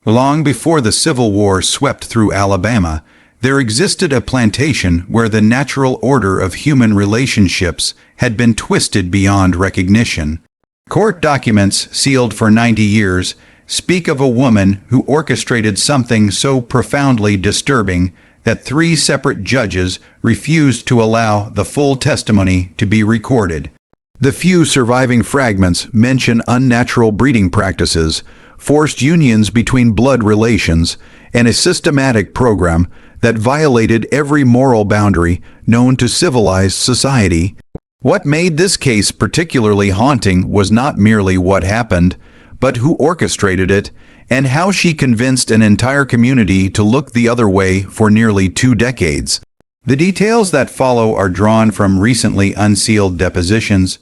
Long before the Civil War swept through Alabama, there existed a plantation where the natural order of human relationships had been twisted beyond recognition. Court documents, sealed for 90 years, speak of a woman who orchestrated something so profoundly disturbing that 3 separate judges refused to allow the full testimony to be recorded. The few surviving fragments mention unnatural breeding practices, forced unions between blood relations, and a systematic program that violated every moral boundary known to civilized society. What made this case particularly haunting was not merely what happened, but who orchestrated it, and how she convinced an entire community to look the other way for nearly 2 decades. The details that follow are drawn from recently unsealed depositions,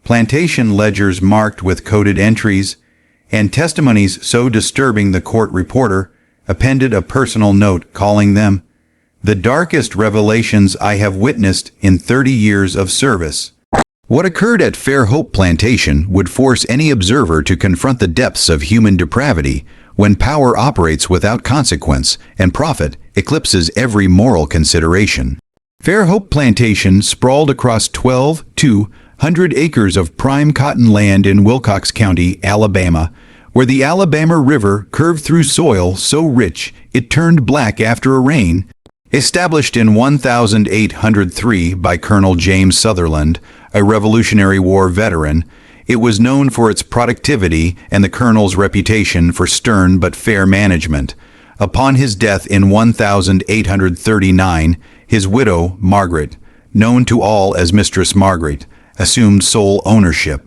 plantation ledgers marked with coded entries, and testimonies so disturbing the court reporter appended a personal note calling them the darkest revelations I have witnessed in 30 years of service. What occurred at Fairhope Plantation would force any observer to confront the depths of human depravity when power operates without consequence and profit eclipses every moral consideration. Fairhope Plantation sprawled across 1,200 acres of prime cotton land in Wilcox County, Alabama, where the Alabama River curved through soil so rich it turned black after a rain. Established in 1803 by Colonel James Sutherland, a Revolutionary War veteran, it was known for its productivity and the colonel's reputation for stern but fair management. Upon his death in 1839, his widow, Margaret, known to all as Mistress Margaret, assumed sole ownership.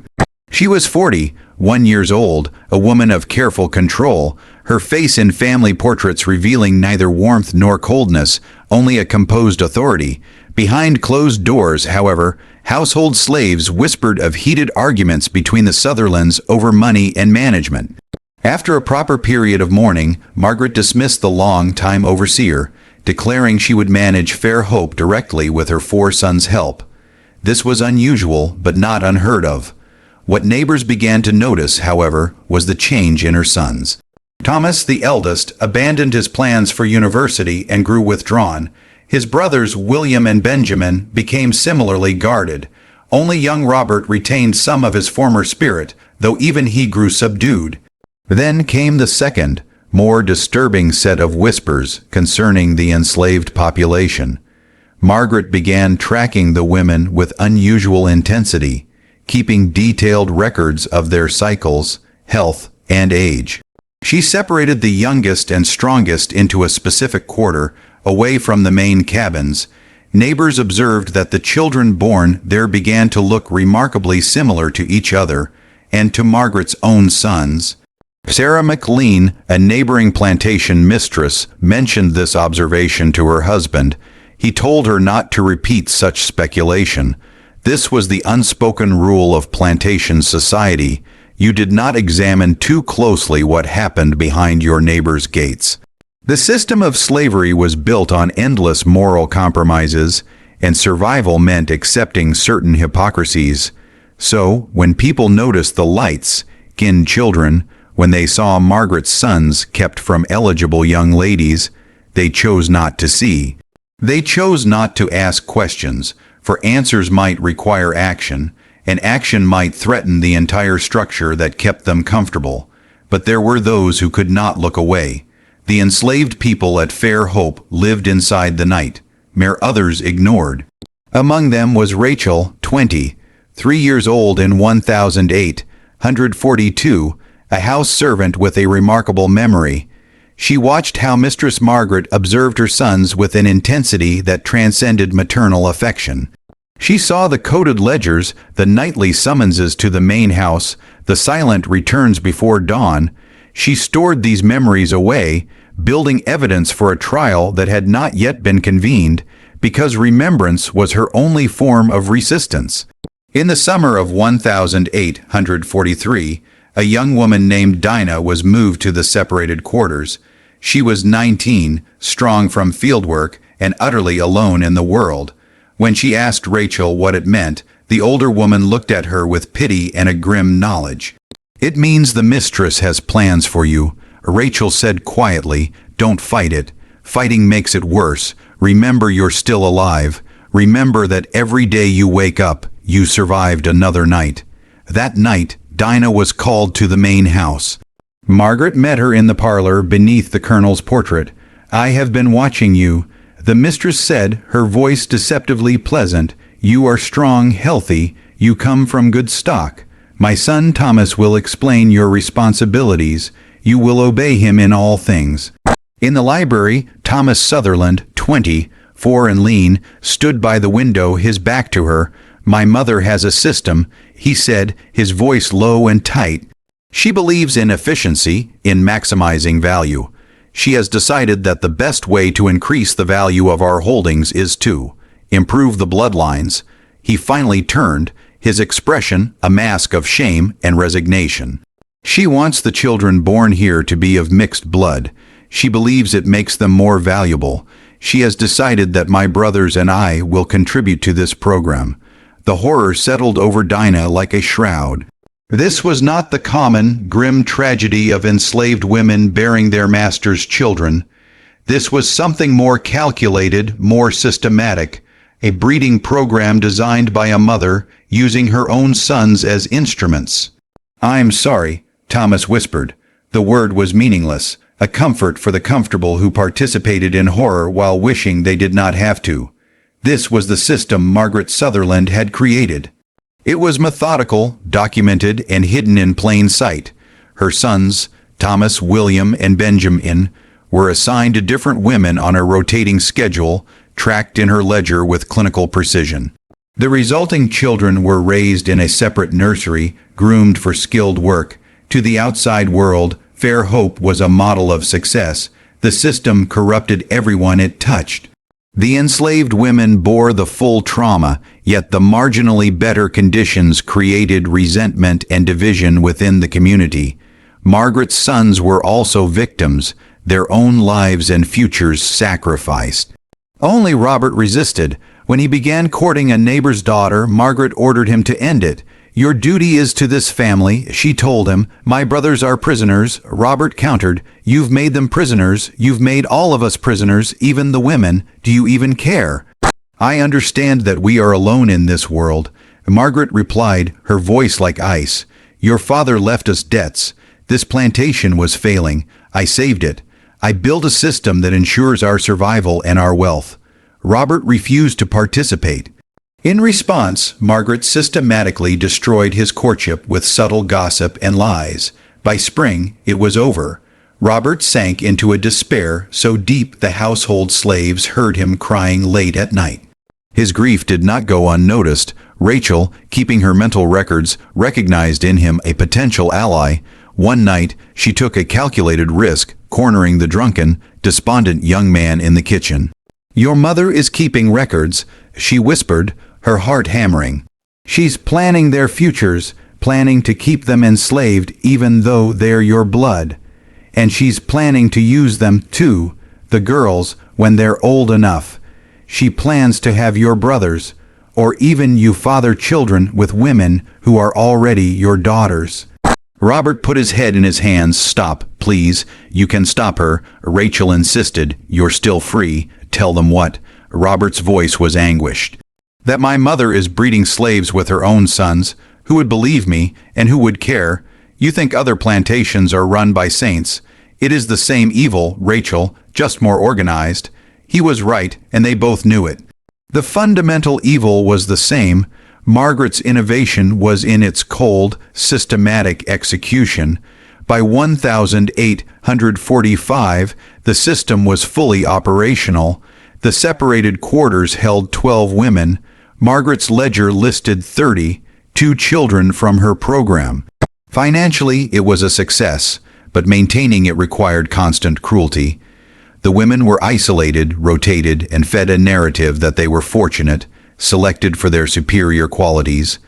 She was 41 years old, a woman of careful control, her face in family portraits revealing neither warmth nor coldness, only a composed authority. Behind closed doors, however, household slaves whispered of heated arguments between the Sutherlands over money and management. After a proper period of mourning, Margaret dismissed the long-time overseer, declaring she would manage Fairhope directly with her 4 sons' help. This was unusual, but not unheard of. What neighbors began to notice, however, was the change in her sons. Thomas, the eldest, abandoned his plans for university and grew withdrawn. His brothers William and Benjamin became similarly guarded. Only young Robert retained some of his former spirit, though even he grew subdued. Then came the second, more disturbing set of whispers concerning the enslaved population. Margaret began tracking the women with unusual intensity, keeping detailed records of their cycles, health, and age. She separated the youngest and strongest into a specific quarter, away from the main cabins. Neighbors observed that the children born there began to look remarkably similar to each other, and to Margaret's own sons. Sarah McLean, a neighboring plantation mistress, mentioned this observation to her husband. He told her not to repeat such speculation. This was the unspoken rule of plantation society. You did not examine too closely what happened behind your neighbor's gates. The system of slavery was built on endless moral compromises, and survival meant accepting certain hypocrisies. So, when people noticed the lights, children, when they saw Margaret's sons kept from eligible young ladies, they chose not to see. They chose not to ask questions, for answers might require action, and action might threaten the entire structure that kept them comfortable. But there were those who could not look away. The enslaved people at Fairhope lived inside the night, mere others ignored. Among them was Rachel, 3 years old in 1842, a house servant with a remarkable memory. She watched how Mistress Margaret observed her sons with an intensity that transcended maternal affection. She saw the coded ledgers, the nightly summonses to the main house, the silent returns before dawn. She stored these memories away, building evidence for a trial that had not yet been convened, because remembrance was her only form of resistance. In the summer of 1843, a young woman named Dinah was moved to the separated quarters. She was 19, strong from fieldwork, and utterly alone in the world. When she asked Rachel what it meant, the older woman looked at her with pity and a grim knowledge. "It means the mistress has plans for you," Rachel said quietly, "Don't fight it. Fighting makes it worse. Remember you're still alive. Remember that every day you wake up, you survived another night." That night, Dinah was called to the main house. Margaret met her in the parlor beneath the colonel's portrait. "I have been watching you," the mistress said, her voice deceptively pleasant. "You are strong, healthy. You come from good stock. My son Thomas will explain your responsibilities. You will obey him in all things." In the library, Thomas Sutherland, 20, 4 and lean, stood by the window, his back to her. "My mother has a system," he said, his voice low and tight. "She believes in efficiency, in maximizing value. She has decided that the best way to increase the value of our holdings is to improve the bloodlines." He finally turned, his expression a mask of shame and resignation. "She wants the children born here to be of mixed blood. She believes it makes them more valuable. She has decided that my brothers and I will contribute to this program." The horror settled over Dinah like a shroud. This was not the common, grim tragedy of enslaved women bearing their masters' children. This was something more calculated, more systematic, a breeding program designed by a mother using her own sons as instruments. "I'm sorry," Thomas whispered. The word was meaningless, a comfort for the comfortable who participated in horror while wishing they did not have to. This was the system Margaret Sutherland had created. It was methodical, documented, and hidden in plain sight. Her sons, Thomas, William, and Benjamin, were assigned to different women on a rotating schedule, tracked in her ledger with clinical precision. The resulting children were raised in a separate nursery, groomed for skilled work. To the outside world, Fair Hope was a model of success. The system corrupted everyone it touched. The enslaved women bore the full trauma, yet the marginally better conditions created resentment and division within the community. Margaret's sons were also victims, their own lives and futures sacrificed. Only Robert resisted. When he began courting a neighbor's daughter, Margaret ordered him to end it. "Your duty is to this family," she told him. "My brothers are prisoners." Robert countered, "You've made them prisoners. You've made all of us prisoners, even the women. Do you even care?" "I understand that we are alone in this world," Margaret replied, her voice like ice. "Your father left us debts. This plantation was failing. I saved it. I built a system that ensures our survival and our wealth." Robert refused to participate. In response, Margaret systematically destroyed his courtship with subtle gossip and lies. By spring, it was over. Robert sank into a despair so deep the household slaves heard him crying late at night. His grief did not go unnoticed. Rachel, keeping her mental records, recognized in him a potential ally. One night, she took a calculated risk, cornering the drunken, despondent young man in the kitchen. "Your mother is keeping records," she whispered, her heart hammering. "She's planning their futures, planning to keep them enslaved even though they're your blood. And she's planning to use them too, the girls, when they're old enough. She plans to have your brothers, or even you father children with women who are already your daughters." Robert put his head in his hands. "Stop, please. You can stop her," Rachel insisted. "You're still free." "Tell them what?" Robert's voice was anguished. "That my mother is breeding slaves with her own sons. Who would believe me, and who would care? You think other plantations are run by saints. It is the same evil, Rachel, just more organized." He was right, and they both knew it. The fundamental evil was the same. Margaret's innovation was in its cold, systematic execution. By 1845, the system was fully operational. The separated quarters held 12 women. Margaret's ledger listed 30, 2 children from her program. Financially, it was a success, but maintaining it required constant cruelty. The women were isolated, rotated, and fed a narrative that they were fortunate, selected for their superior qualities.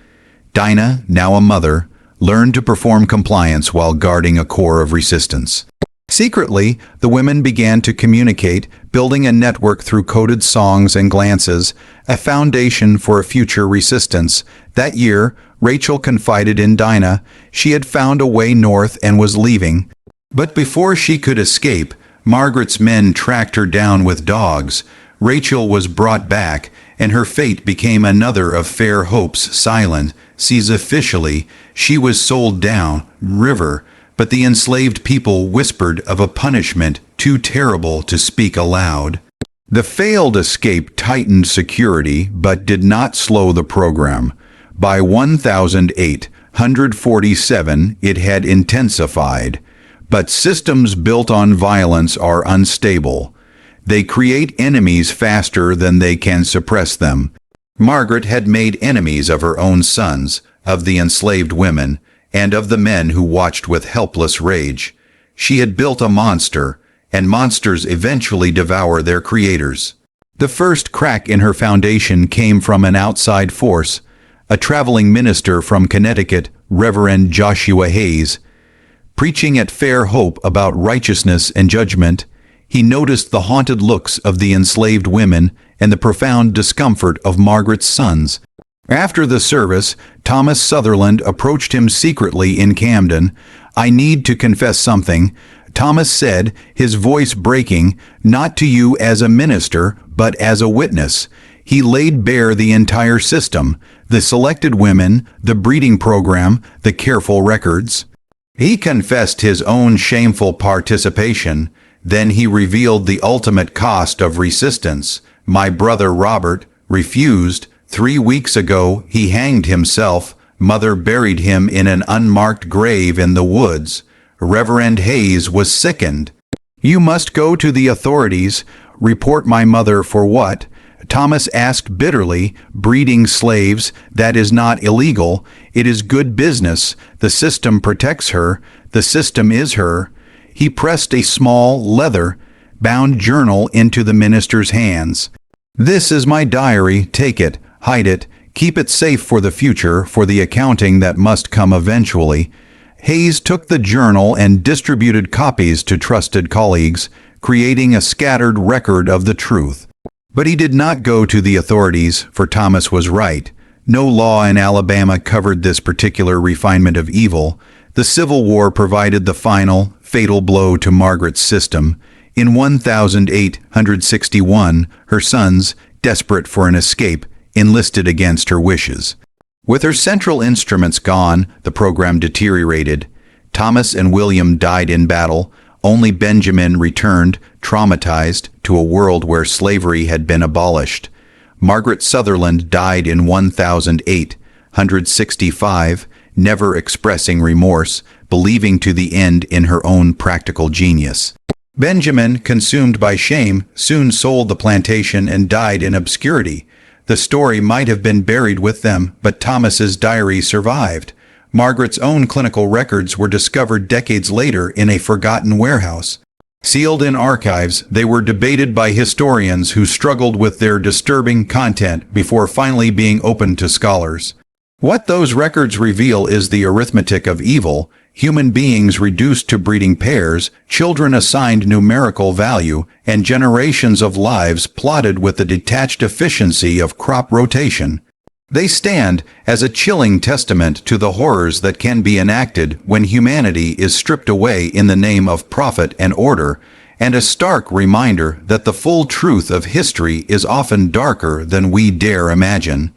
Dinah, now a mother, learned to perform compliance while guarding a core of resistance. Secretly, the women began to communicate, building a network through coded songs and glances, a foundation for a future resistance. That year, Rachel confided in Dinah. She had found a way north and was leaving. But before she could escape, Margaret's men tracked her down with dogs. Rachel was brought back, and her fate became another of Fair Hope's silent seas. Officially, she was sold down river, but the enslaved people whispered of a punishment too terrible to speak aloud. The failed escape tightened security, but did not slow the program. By 1847, it had intensified. But systems built on violence are unstable. They create enemies faster than they can suppress them. Margaret had made enemies of her own sons, of the enslaved women, and of the men who watched with helpless rage. She had built a monster, and monsters eventually devour their creators. The first crack in her foundation came from an outside force, a traveling minister from Connecticut, Reverend Joshua Hayes. Preaching at Fair Hope about righteousness and judgment, he noticed the haunted looks of the enslaved women and the profound discomfort of Margaret's sons. After the service, Thomas Sutherland approached him secretly in Camden. "I need to confess something," Thomas said, his voice breaking, "not to you as a minister, but as a witness." He laid bare the entire system, the selected women, the breeding program, the careful records. He confessed his own shameful participation. Then he revealed the ultimate cost of resistance. "My brother Robert refused. 3 weeks ago he hanged himself. Mother buried him in an unmarked grave in the woods." Reverend Hayes was sickened. "You must go to the authorities. Report my mother for what?" Thomas asked bitterly. "Breeding slaves, that is not illegal. It is good business. The system protects her. The system is her." He pressed a small, leather-bound journal into the minister's hands. "This is my diary. Take it, hide it, keep it safe for the future, for the accounting that must come eventually." Hayes took the journal and distributed copies to trusted colleagues, creating a scattered record of the truth. But he did not go to the authorities, for Thomas was right. No law in Alabama covered this particular refinement of evil. The Civil War provided the final, fatal blow to Margaret's system. In 1861, her sons, desperate for an escape, enlisted against her wishes. With her central instruments gone, the program deteriorated. Thomas and William died in battle. Only Benjamin returned, traumatized, to a world where slavery had been abolished. Margaret Sutherland died in 1865, never expressing remorse, believing to the end in her own practical genius. Benjamin, consumed by shame, soon sold the plantation and died in obscurity. The story might have been buried with them, but Thomas's diary survived. Margaret's own clinical records were discovered decades later in a forgotten warehouse. Sealed in archives, they were debated by historians who struggled with their disturbing content before finally being opened to scholars. What those records reveal is the arithmetic of evil: human beings reduced to breeding pairs, children assigned numerical value, and generations of lives plotted with the detached efficiency of crop rotation. They stand as a chilling testament to the horrors that can be enacted when humanity is stripped away in the name of profit and order, and a stark reminder that the full truth of history is often darker than we dare imagine.